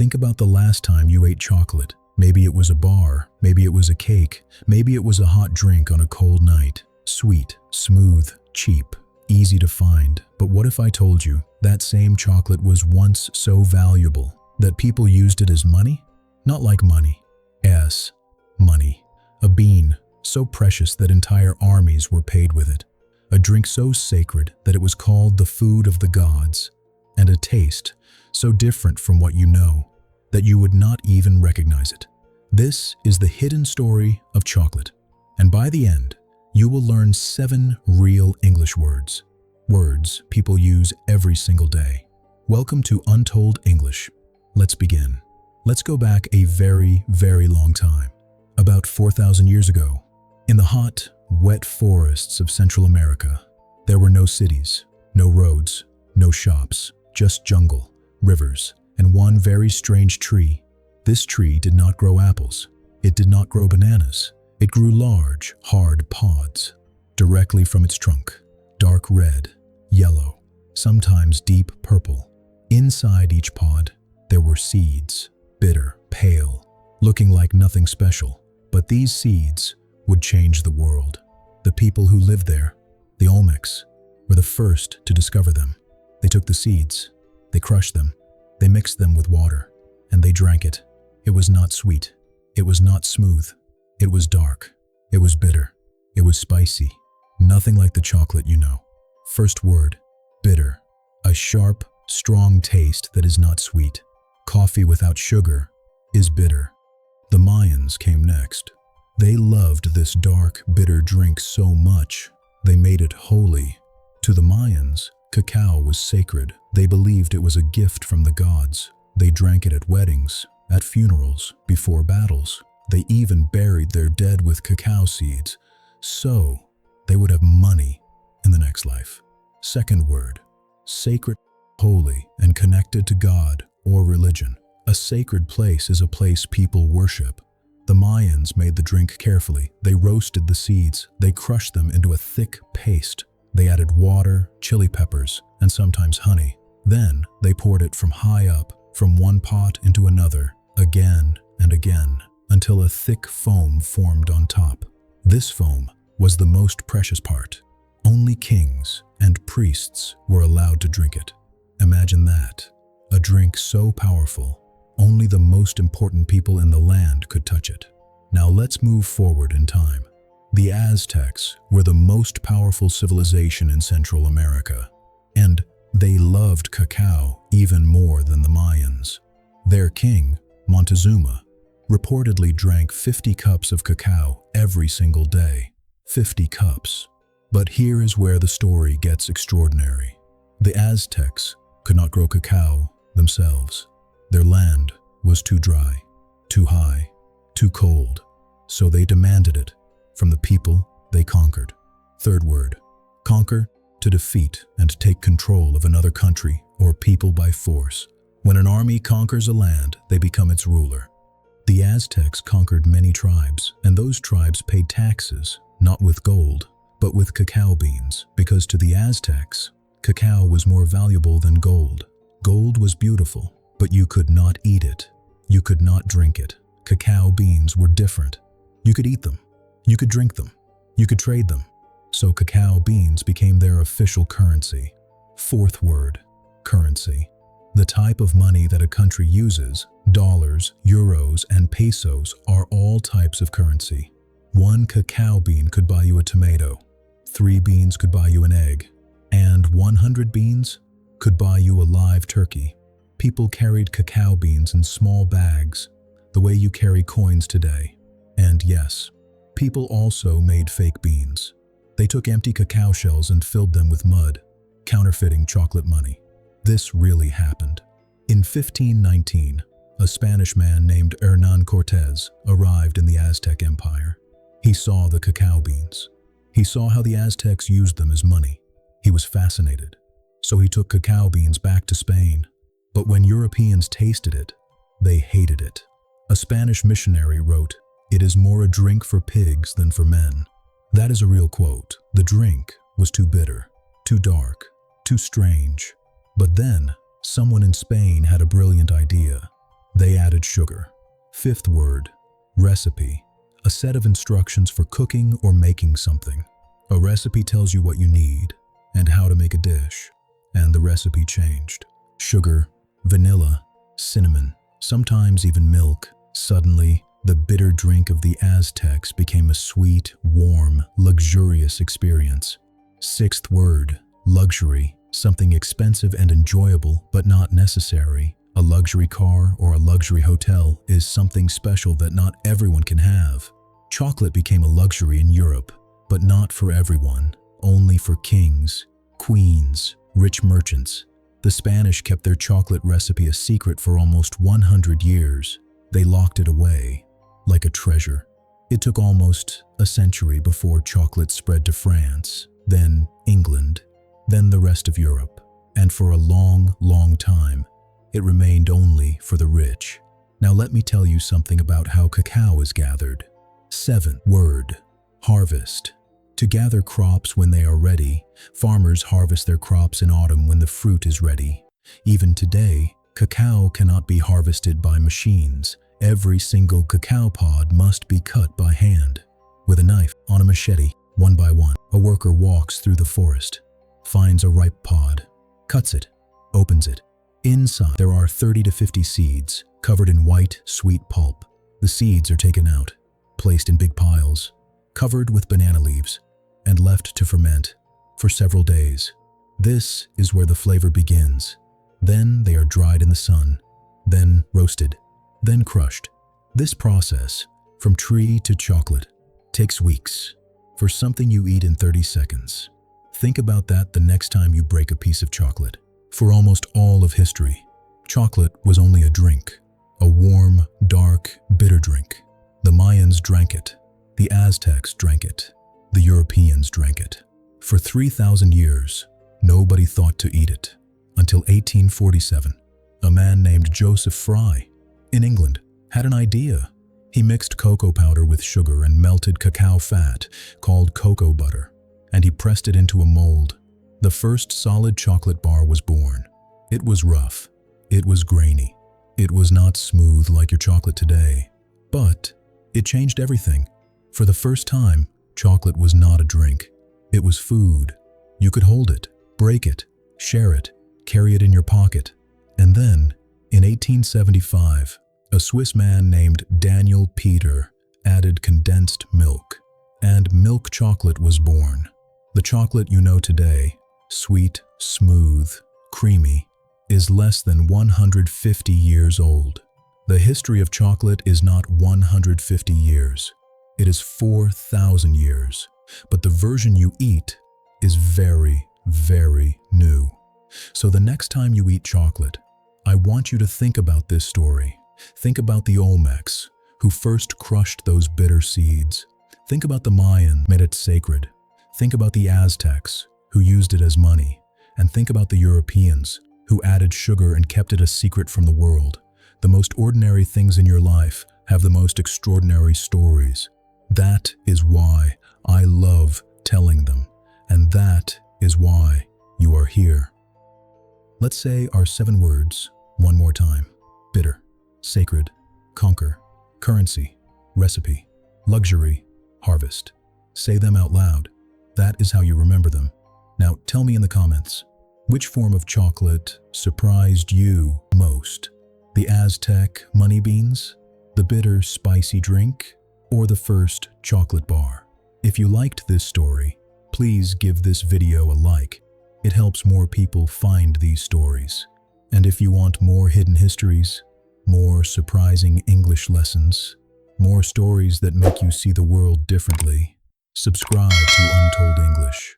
Think about the last time you ate chocolate. Maybe it was a bar, maybe it was a cake, maybe it was a hot drink on a cold night. Sweet, smooth, cheap, easy to find. But what if I told you that same chocolate was once so valuable that people used it as money? Not like money. Yes, money. A bean so precious that entire armies were paid with it. A drink so sacred that it was called the food of the gods. And a taste so different from what you know that you would not even recognize it. This is the hidden story of chocolate. And by the end, you will learn 7 real English words. Words people use every single day. Welcome to Untold English. Let's begin. Let's go back a very, very long time. About 4,000 years ago, in the hot, wet forests of Central America, there were no cities, no roads, no shops, just jungle, rivers, and one very strange tree. This tree did not grow apples. It did not grow bananas. It grew large, hard pods directly from its trunk. Dark red, yellow, sometimes deep purple. Inside each pod, there were seeds, bitter, pale, looking like nothing special. But these seeds would change the world. The people who lived there, the Olmecs, were the first to discover them. They took the seeds, they crushed them, they mixed them with water, and they drank it. It was not sweet. It was not smooth. It was dark. It was bitter. It was spicy. Nothing like the chocolate you know. First word, bitter. A sharp, strong taste that is not sweet. Coffee without sugar is bitter. The Mayans came next. They loved this dark, bitter drink so much, they made it holy. To the Mayans, cacao was sacred. They believed it was a gift from the gods. They drank it at weddings, at funerals, before battles. They even buried their dead with cacao seeds, so they would have money in the next life. Second word, sacred, holy, and connected to God or religion. A sacred place is a place people worship. The Mayans made the drink carefully. They roasted the seeds. They crushed them into a thick paste. They added water, chili peppers, and sometimes honey. Then they poured it from high up, from one pot into another, again and again, until a thick foam formed on top. This foam was the most precious part. Only kings and priests were allowed to drink it. Imagine that. A drink so powerful, only the most important people in the land could touch it. Now let's move forward in time. The Aztecs were the most powerful civilization in Central America, and they loved cacao even more than the Mayans. Their king, Montezuma, reportedly drank 50 cups of cacao every single day. 50 cups. But here is where the story gets extraordinary. The Aztecs could not grow cacao themselves. Their land was too dry, too high, too cold, so they demanded it from the people they conquered. Third word, conquer, to defeat and take control of another country or people by force. When an army conquers a land, they become its ruler. The Aztecs conquered many tribes, and those tribes paid taxes, not with gold, but with cacao beans, because to the Aztecs, cacao was more valuable than gold. Gold was beautiful, but you could not eat it. You could not drink it. Cacao beans were different. You could eat them. You could drink them. You could trade them. So cacao beans became their official currency. Fourth word, currency. The type of money that a country uses, dollars, euros, and pesos, are all types of currency. 1 cacao bean could buy you a tomato. 3 beans could buy you an egg. And 100 beans could buy you a live turkey. People carried cacao beans in small bags, the way you carry coins today. And yes, people also made fake beans. They took empty cacao shells and filled them with mud, counterfeiting chocolate money. This really happened. In 1519, a Spanish man named Hernán Cortés arrived in the Aztec Empire. He saw the cacao beans. He saw how the Aztecs used them as money. He was fascinated. So he took cacao beans back to Spain. But when Europeans tasted it, they hated it. A Spanish missionary wrote, "It is more a drink for pigs than for men." That is a real quote. The drink was too bitter, too dark, too strange. But then, someone in Spain had a brilliant idea. added sugar. Fifth word, recipe. A set of instructions for cooking or making something. A recipe tells you what you need and how to make a dish. And the recipe changed. Sugar, vanilla, cinnamon, sometimes even milk. Suddenly, the bitter drink of the Aztecs became a sweet, warm, luxurious experience. Sixth word, luxury. Something expensive and enjoyable, but not necessary. A luxury car or a luxury hotel is something special that not everyone can have. Chocolate became a luxury in Europe, but not for everyone, only for kings, queens, rich merchants. The Spanish kept their chocolate recipe a secret for almost 100 years. They locked it away, like a treasure. It took almost a century before chocolate spread to France, then England, then the rest of Europe, and for a long, long time, it remained only for the rich. Now let me tell you something about how cacao is gathered. Seventh word, harvest. To gather crops when they are ready, farmers harvest their crops in autumn when the fruit is ready. Even today, cacao cannot be harvested by machines. Every single cacao pod must be cut by hand. With a knife, on a machete, one by one, a worker walks through the forest, finds a ripe pod, cuts it, opens it. Inside, there are 30 to 50 seeds, covered in white, sweet pulp. The seeds are taken out, placed in big piles, covered with banana leaves, and left to ferment for several days. This is where the flavor begins. Then they are dried in the sun, then roasted, then crushed. This process, from tree to chocolate, takes weeks. For something you eat in 30 seconds. Think about that the next time you break a piece of chocolate. For almost all of history, chocolate was only a drink, a warm, dark, bitter drink. The Mayans drank it. The Aztecs drank it. The Europeans drank it. For 3,000 years, nobody thought to eat it. Until 1847, a man named Joseph Fry, in England, had an idea. He mixed cocoa powder with sugar and melted cacao fat, called cocoa butter, and he pressed it into a mold. The first solid chocolate bar was born. It was rough. It was grainy. It was not smooth like your chocolate today. But it changed everything. For the first time, chocolate was not a drink. It was food. You could hold it, break it, share it, carry it in your pocket. And then, in 1875, a Swiss man named Daniel Peter added condensed milk, and milk chocolate was born. The chocolate you know today, sweet, smooth, creamy, is less than 150 years old. The history of chocolate is not 150 years. It is 4,000 years. But the version you eat is very, very new. So the next time you eat chocolate, I want you to think about this story. Think about the Olmecs, who first crushed those bitter seeds. Think about the Mayans, made it sacred. Think about the Aztecs, who used it as money. And think about the Europeans, who added sugar and kept it a secret from the world. The most ordinary things in your life have the most extraordinary stories. That is why I love telling them. And that is why you are here. Let's say our 7 words one more time. Bitter, sacred, conquer, currency, recipe, luxury, harvest. Say them out loud. That is how you remember them. Now tell me in the comments, which form of chocolate surprised you most? The Aztec money beans, the bitter spicy drink, or the first chocolate bar? If you liked this story, please give this video a like. It helps more people find these stories. And if you want more hidden histories, more surprising English lessons, more stories that make you see the world differently, subscribe to Untold English.